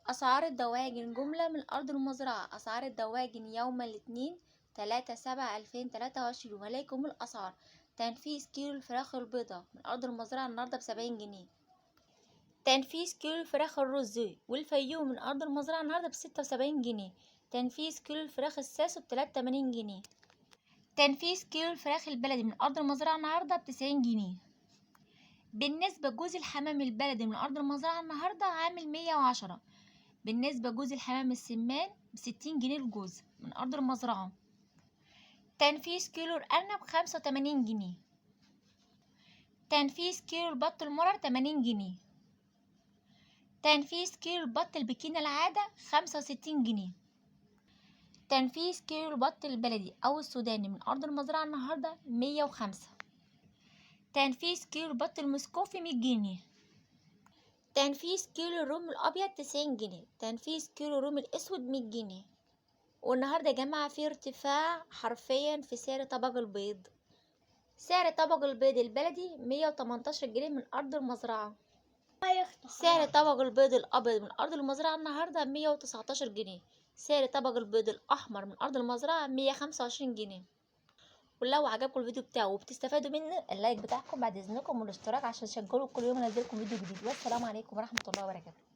أسعار الدواجن جملة من أرض المزرعة. أسعار الدواجن يوم الاثنين 3/7/2023. وعليكم الأسعار: تنفيذ كيلو الفراخ البيضاء من أرض المزرعة النهاردة ب70 جنيه. تنفيذ كيلو الفراخ الرز والفيوم من أرض المزرعة النهاردة ب76 جنيه. تنفيذ كيلو الفراخ الساسو ب83 جنيه. تنفيذ كيلو الفراخ البلدي من أرض المزرعة النهاردة ب90 جنيه. بالنسبة جوز الحمام البلدي من أرض المزرعة النهاردة عامل 110. بالنسبة جوز الحمام السمان ب60 جنيه الجوز من أرض المزرعة. تنفيذ كيلو الأرنب ب85 جنيه. تنفيذ كيلو البط المرر 80 جنيه. تنفيذ كيلو البط البكينة العادة 65 جنيه. تنفيذ كيلو البط البلدي أو السوداني من أرض المزرعة النهاردة 105. تنفيذ كيلو البط المسكوفي 100 جنيه. تنفيذ كيلو الروم الأبيض 90 جنيه. تنفيذ كيلو الروم الأسود 100 جنيه. والنهاردة يا جماعة في ارتفاع حرفيا في سعر طبق البيض. سعر طبق البيض البلدي 118 جنيه من أرض المزرعة. سعر طبق البيض الأبيض من أرض المزرعة النهاردة 119 جنيه. سعر طبق البيض الأحمر من أرض المزرعة 125 جنيه. ولو عجبكم الفيديو بتاعه وبتستفادوا منه، اللايك بتاعكم بعد إذنكم والاشتراك عشان تشجعوا كل يوم انزلكم فيديو جديد. والسلام عليكم ورحمة الله وبركاته.